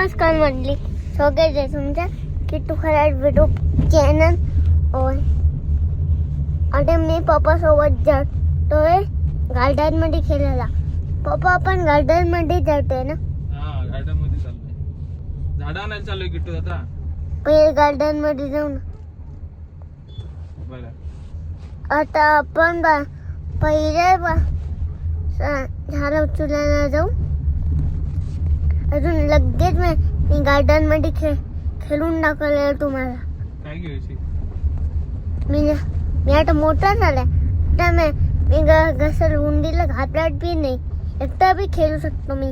नमस्कार मंडळी, स्वागत आहे तुमच्या किट्टू खराट व्हिडिओ चॅनल और आता मी पप्पा सोबत जातोय गार्डन मध्ये खेळायला. पप्पा आपण गार्डन मध्ये जातोय ना? हा गार्डन मध्ये चाललोय. झाडा आणायला चाललोय किट्टू आता. पहिले गार्डन मध्ये जाऊ ना. बरं आता आपण पहिले झाड उचलायला जाऊ. अजून लगेच मी गार्डन मध्ये खेळून दाखवलं तुम्हाला. काय घ्यायची? मी आता मोठा झालाय. आता मी घसर उंडीला घाबरत बी नाही. एकटा बी खेळू शकतो मी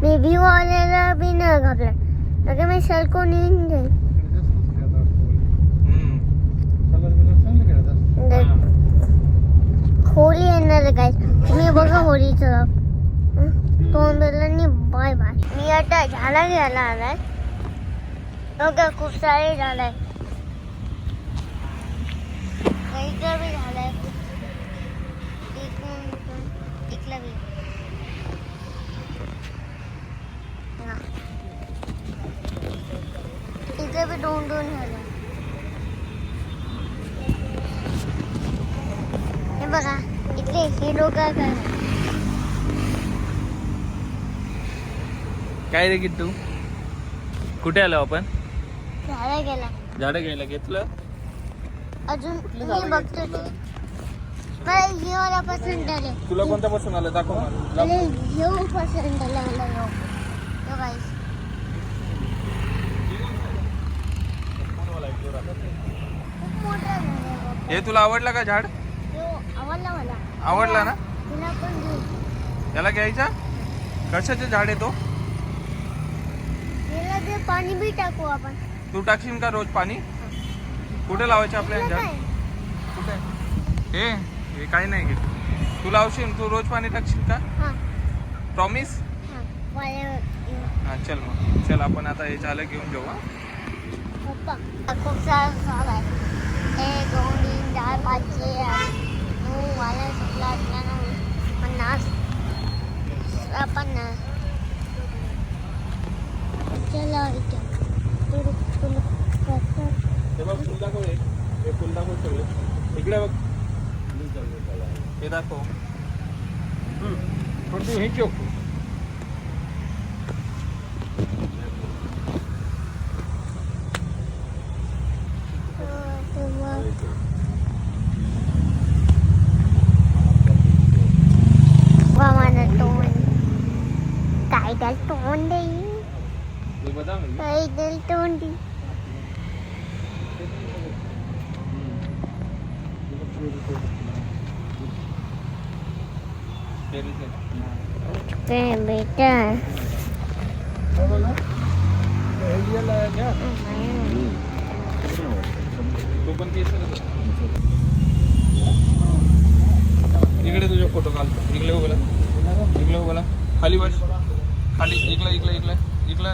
व्ह्यू आलेला बी नाही घाबरत. अगं मी सलकून येऊन जाईल. होळी येणार आहे काय, तुम्ही बघा होळीचं तोंडला बाय बाय. मी आता झाडा घ्यायला आलाय. बघा खूप सारे झाड आहे. इकडं बी झाड आहे. इकडं बी. इकडे बी दोन झाड. हे बघा इकडे हे लोक काय रे किट्टू, कुठे आलो आपण? झाडा गेला. झाडं घ्यायला घेतलं. अजून मी बघतो ते. मला हे वाला पसंत आले. तुला कोणता पसंत आला दाखव मला. हे पसंत आला मला. यो गाइस खूप मोठा झाला. हे तुला आवडला का झाड? आवडला मला. आवडला ना? तुला पण घेऊ. याला घ्यायचा? कशाचे झाड आहे तो? याला ते पाणी बी टाकू आपण. तू टाकशील का रोज पाणी? कुठे लावायचे आपल्या झाड? कुठे? हे काही नाही घेत. तू लावशील, तू रोज पाणी टाकशील का? हां प्रॉमिस? हां हा चल मग चल आपण आता हे झालं घेऊन जाऊ. पप्पा खूप सारा झाड आहे. 1 2 3 4 5 6 9 वाला सुटला 50 50. चला इथे हे बघ फुल दाखव. हे फुल दाखव सगळे. इकडे बघ. हे दाखव. पण तू हे चोख. काय त्याल तोंड आहे. हे बदाम आहे. काय त्याल तोंड आहे. बेटा तू पण इकडे तुझे फोटो काढतो. इकडे उभा इकडे उभा खाली बस. खाली इकडे इकडे इकडे इकडे.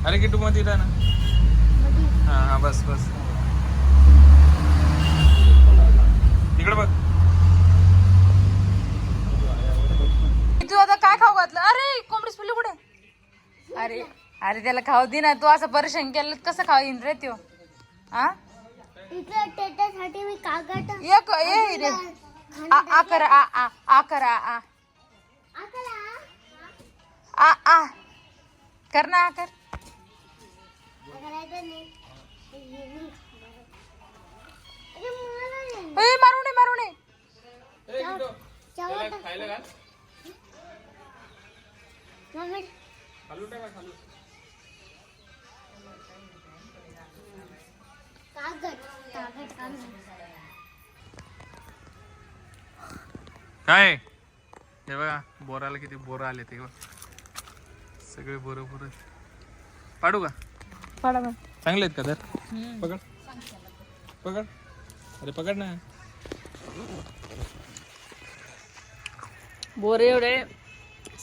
अरे किट्टू मध्ये ना. हां हां बस बस. इकडे बघ. तू आता काय खाऊ घातलं? अरे कोंबडीच पिल्लू कुठे? अरे अरे त्याला खाऊ दे ना. तू असं परेशान केलं कसं खाऊ येईन रे त्यो? हा इकडे त्याच्यासाठी मी कागद एक ए रे आ कर आ कर आ कर ना आ कर. मारू नये मारू नये. खायला घाल. खालून टाका खालून. काय हे बघा बोराला किती बोर आले ते बघ. सगळे बोर बोर पाडू का? पाडा मग. चांगले आहेत का? तर पकड पकड. अरे पकड ना. बोर एवढे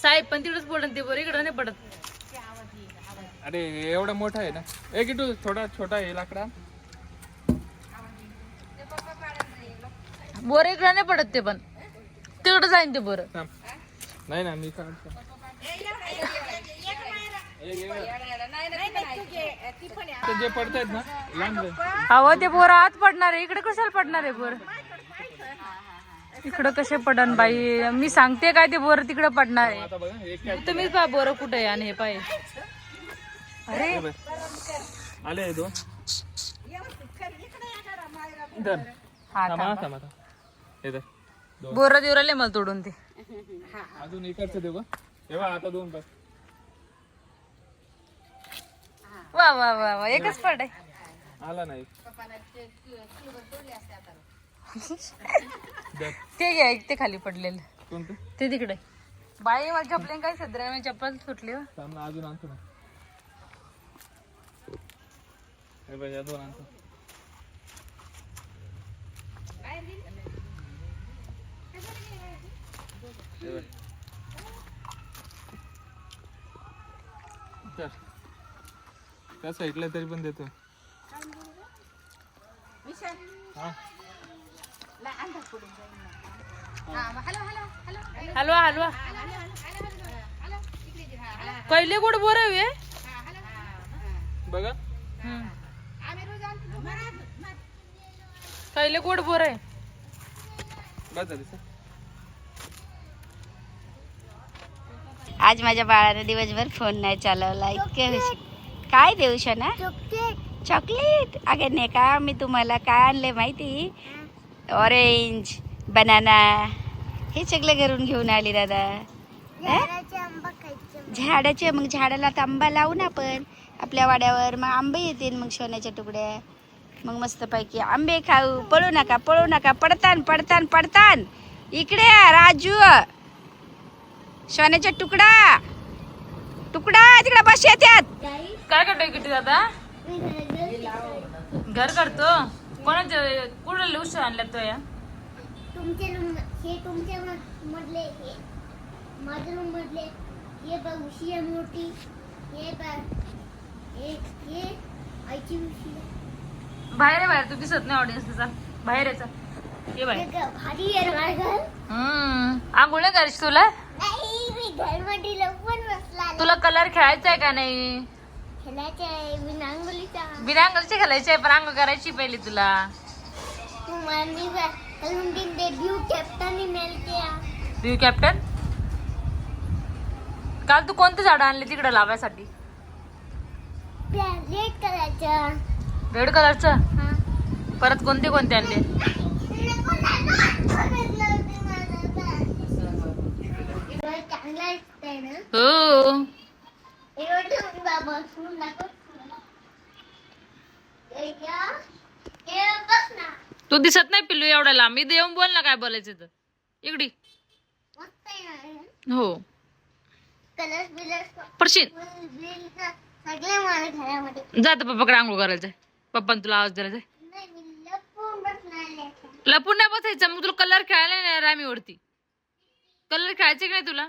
साहेब पण तिकडेच पडत. ते बोर इकडे नाही पडत. अरे एवढा मोठा आहे ना. ए किटू थोडा छोटा आहे लाकडा. बोर इकडे नाही पडत. ते पण तिकडे जाईन ते बोर. नाही ना मी काढतो. ते जे पडतायत ना लांब जा. अहो ते बोर आत पडणार आहे, इकडे कशाला पडणार आहे बोर? इकडं कसे पडन बाई, मी सांगते काय ते बोर तिकडे पडणार आहे. आता बघा एक कॅप तुम्हीच पहा बोर कुठे आहे आणि हे पाय. अरे आले आहे दोन. धर. हा थांबा थांबा थांबा. हे धर. बोर देऊ राहिले मला तोडून ते. अजून इकडचं देऊ का? हे बघ आता दोन पाय. वा वा वा वा, एकच पड आहे. आला नाही. धर. ते घ्या एक, ते खाली पडलेलं कोणतं? ते तिकडे. बाई माझी चपलेन काय सध्या माझी चप्पल सुटली हो. थांब ना अजून आणतो ना. हे बघ या दोन आणतो. हे बघ. चल. त्या साईडला तरी पण देतो. हा. हलवा हलवा. कैले कुठं बोर आहे हे? बघा कैले कुठं बोर आहे? बस झाली सर. आज माझ्या बाळाने दिवसभर फोन नाही चालवला. इतके काय देऊ शना? चॉकलेट. अगे नाही का, मी तुम्हाला काय आणले माहिती? ऑरेंज, बनाना हे सगळं घरून घेऊन आली दादा. झाडाचे, मग झाडाला तर आंबा लावू ना आपण आपल्या वाड्यावर, मग आंबे येतील, मग सोन्याच्या तुकड्या, मग मस्त पैकी आंबे खाऊ. पळू नका पळू नका, पडतान पडतान पडतान. इकडे या, राजू सोन्याचा तुकडा तुकडा तिकडे बस येत्यात. काय करतोय किती दादा? घर करतो. कोणाच्या कुठं उशी आणल्यात तो या? तुमचे रूम, हे तुमच्या मधले, हे माझ्या रूम मधले, हे बघ उशी आहे मोठी, हे बघ हे आईची उशी आहे. बाहेर आहे, बाहेर तू दिसत नाही ऑडियन्स तुझा. बाहेर यायचा ये बाहेर. हे ग- भारी आहे रे माझं घर. आंघोळ नाही करायची तुला? नाही, मी घरमध्ये लपून बसला. तुला कलर खेळायचा आहे का नाही? खेळायचं आहे मी नांगोलीचा. बिना आंघोळीची खेळायची आहे, पण आंघोळ करायची पहिली तुला. तू मारनी कलून डेब्यू कॅप्टन मिळते. देऊ कॅप्टन. काल तू कोणते झाड आणले तिकडे लावायसाठी? रेड करायचं. रेड कलरचं. हा. परत कोणते कोणते आणले? चांगला आहे ना. हो. बस ना. तू दिसत नाही पिल्लू एवढा लांब. मी येऊन बोल ना काय बोलायचं तर. इकडी. मस्त आहे ना. हो. कलर्स बिलर्स पडशील. सगळे माझ्या घरामध्ये. जा तर पप्पाकडे आंघोळ करायचंय. पप्पाने तुला आवाज दिला. नाही, मी लपून बसणार. लपून नाही बसायचं. मग तुला कलर खेळायला नाही रामीवरती. कलर खेळायचे की नाही तुला?